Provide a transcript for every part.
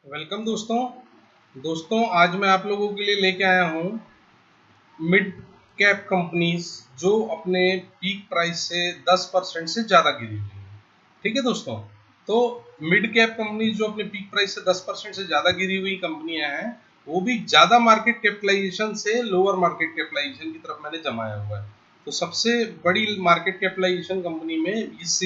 Welcome दोस्तों आज मैं आप लोगों के लिए लेके आया हूँ मिड कैप कंपनीज जो अपने पीक प्राइस से 10% से ज़्यादा गिरी हुई है। ठीक है दोस्तों, तो मिड कैप कंपनीज जो अपने पीक प्राइस से 10% से ज़्यादा गिरी हुई कंपनियां हैं, वो भी ज़्यादा मार्केट कैपिटलाइजेशन से लोअर मार्केट कैपिटलाइजेशन की तरफ मैंने जमाया हुआ है। तो सबसे बड़ी मार्केट कैपिटलाइजेशन कंपनी में इस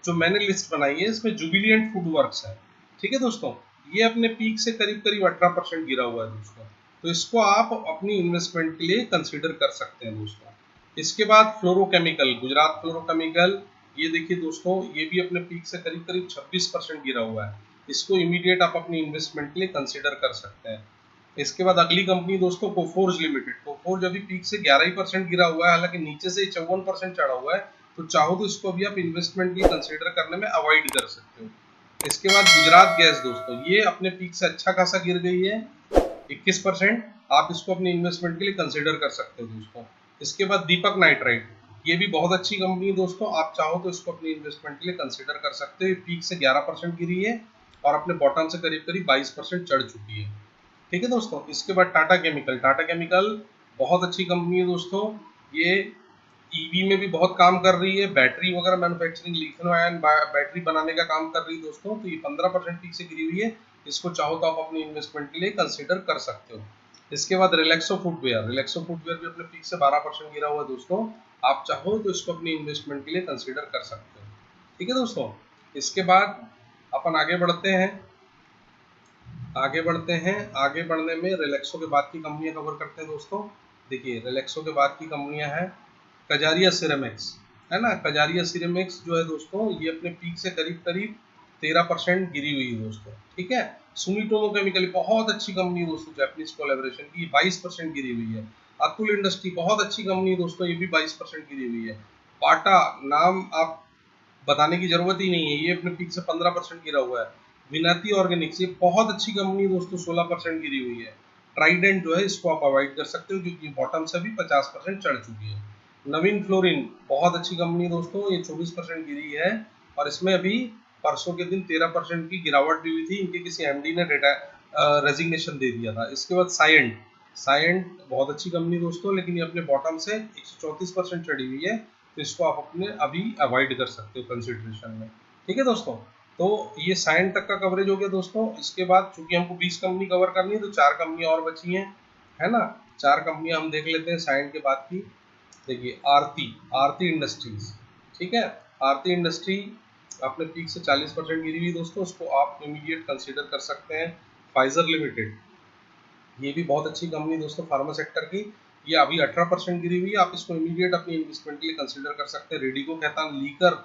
जो मैंने लिस्ट बनाई है, इसमें जुबिलिएंट फूड वर्क्स है। ठीक है दोस्तों, ये अपने पीक से करीब करीब 18% गिरा हुआ है दोस्तों। तो इसको आप अपनी इन्वेस्टमेंट के लिए कंसीडर कर सकते हैं दोस्तों। इसके बाद फ्लोरोकेमिकल, गुजरात फ्लोरोकेमिकल, ये देखिए दोस्तों, ये भी अपने पीक से करीब करीब 26% गिरा हुआ है। इसको इमीडिएट आप अपनी इन्वेस्टमेंट के लिए कंसीडर कर सकते हैं। इसके बाद अगली कंपनी दोस्तों कोफोर्ज लिमिटेड। कोफोर्ज अभी पीक से 11% गिरा हुआ है, हालांकि नीचे से 54% चढ़ा हुआ है। तो चाहो तो इसको भी आप इन्वेस्टमेंट के लिए कंसीडर करने में अवॉइड कर सकते हो। इसके बाद गुजरात गैस दोस्तों, ये अपने पीक से अच्छा खासा गिर गई है 21%। आप इसको अपनी इन्वेस्टमेंट के लिए कंसीडर कर सकते हो दोस्तों। इसके बाद दीपक नाइट्राइट, ये भी बहुत अच्छी कंपनी है दोस्तों। आप चाहो तो इसको अपनी इन्वेस्टमेंट के लिए कंसीडर कर सकते हो। पीक से 11% गिरी है और अपने बॉटम से करीब करीब 22% चढ़ चुकी है। ठीक है दोस्तों, इसके बाद टाटा केमिकल। टाटा केमिकल बहुत अच्छी कंपनी है दोस्तों। ये ईवी में भी बहुत काम कर रही है, बैटरी वगैरह मैन्युफैक्चरिंग, लिथियम आयन बैटरी बनाने का काम कर रही है दोस्तों। तो ये 15% पीक से गिरी हुई है। इसको चाहो तो आप अपनी इन्वेस्टमेंट के लिए कंसीडर कर सकते हो। इसके बाद रिलैक्सो फुटवेयर। रिलैक्सो फुटवेयर भी अपने पीक से 12% गिरा हुआ है दोस्तों। आप चाहो तो इसको अपनी इन्वेस्टमेंट के लिए कंसीडर कर सकते हो। ठीक है दोस्तों, इसके बाद अपन आगे बढ़ने में रिलैक्सो के बाद की कंपनियां कवर करते हैं दोस्तों। देखिए, रिलैक्सो के बाद की कंपनियां हैं कजारिया सिरेमिक्स, है ना। कजारिया सिरेमिक्स जो है दोस्तों, ये अपने पीक से करीब करीब 13% गिरी हुई है दोस्तों। ठीक है। सुमिटोमो केमिकल बहुत अच्छी कंपनी है दोस्तों, जापानीज कोलैबोरेशन की, 22% गिरी हुई है। अतुल इंडस्ट्री बहुत अच्छी कंपनी है दोस्तों, ये भी 22% गिरी हुई है। बाटा, नाम आप बताने की जरूरत ही नहीं है, ये अपने पीक से 15% गिरा हुआ है। विनाती ऑर्गेनिक्स, ये बहुत अच्छी कंपनी दोस्तों, 16% गिरी हुई है। ट्राइडेंट जो है, इसको आप अवॉइड कर सकते हो क्योंकि बॉटम से भी 50% चढ़ चुकी है। नवीन फ्लोरिन बहुत अच्छी कंपनी दोस्तों, ये 24% गिरी है। और इसमें अभी परसों के दिन 13% की गिरावट भी हुई थी, इनके किसी एमडी ने डेटा रेजिग्नेशन दे दिया था। इसके बाद साइंट। साइंट बहुत अच्छी कंपनी दोस्तों, लेकिन ये अपने बॉटम से 134% चढ़ी हुई है। तो इसको आप अपने अभी अवॉइड कर सकते हो कंसिडरेशन में। ठीक है दोस्तों, तो ये साइंट तक का कवरेज हो गया दोस्तों। इसके बाद चूंकि हमको 20 कंपनी कवर करनी है, तो 4 कंपनी और बची हैं, है ना। 4 कंपनियां हम देख लेते हैं साइंट के बाद की। देखिए, आरती, आरती इंडस्ट्रीज। ठीक है, आरती इंडस्ट्री अपने पीक से 40% गिरी हुई दोस्तों, उसको आप इमीडिएट कंसीडर कर सकते हैं। फाइजर लिमिटेड, ये भी बहुत अच्छी कंपनी दोस्तों, फार्मा सेक्टर की, ये अभी 18% गिरी हुई है। आप इसको इमीडिएट अपनी इन्वेस्टमेंट के लिए कंसीडर कर सकते हैं। रेडिको कहतान लीकर,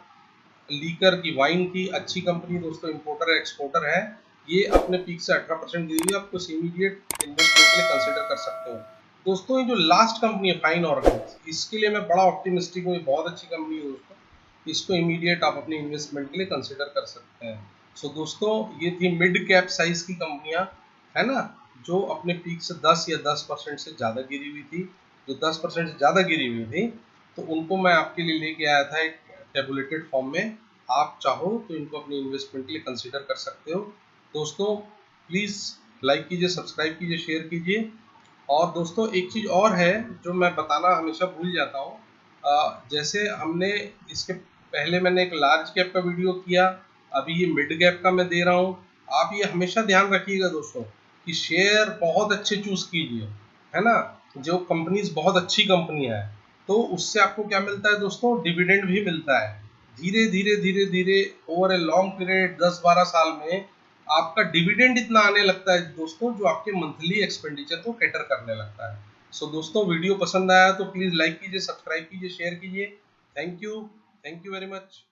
लीकर की, वाइन की अच्छी कंपनी दोस्तों, इंपोर्टर है, एक्सपोर्टर है। ये अपने पीक से 18% गिरी हुई है। आप कुछ इमीडिएट इन्वेस्टमेंट के लिए कंसीडर कर सकते हो दोस्तों। ये जो लास्ट कंपनी है फाइन ऑर्गेनिक्स, इसके लिए मैं बड़ा ऑप्टिमिस्टिक हूँ, ये बहुत अच्छी कंपनी है दोस्तों। इसको इमीडिएट आप अपनी इन्वेस्टमेंट के लिए कंसीडर कर सकते हैं। सो दोस्तों, ये थी मिड कैप साइज की कंपनियां, है ना, जो अपने पीक से 10% से ज़्यादा गिरी हुई थी। जो 10% से ज़्यादा गिरी हुई थी, तो उनको मैं आपके लिए लेके आया था एक टेबुलेटेड फॉर्म में। आप चाहो तो इनको अपनी इन्वेस्टमेंट के लिए कंसीडर कर सकते हो दोस्तों। प्लीज़ लाइक कीजिए, सब्सक्राइब कीजिए, शेयर कीजिए। और दोस्तों, एक चीज़ और है जो मैं बताना हमेशा भूल जाता हूँ। जैसे हमने इसके पहले मैंने एक लार्ज कैप का वीडियो किया, अभी ये मिड कैप का मैं दे रहा हूँ। आप ये हमेशा ध्यान रखिएगा दोस्तों कि शेयर बहुत अच्छे चूज कीजिए, है ना। जो कंपनीज बहुत अच्छी कंपनियां हैं, तो उससे आपको क्या मिलता है दोस्तों, डिविडेंड भी मिलता है। धीरे धीरे धीरे धीरे ओवर ए लॉन्ग पीरियड, 10-12 साल में आपका डिविडेंड इतना आने लगता है दोस्तों, जो आपके मंथली एक्सपेंडिचर को कैटर करने लगता है। सो दोस्तों, वीडियो पसंद आया तो प्लीज़ लाइक कीजिए, सब्सक्राइब कीजिए, शेयर कीजिए। Thank you very much.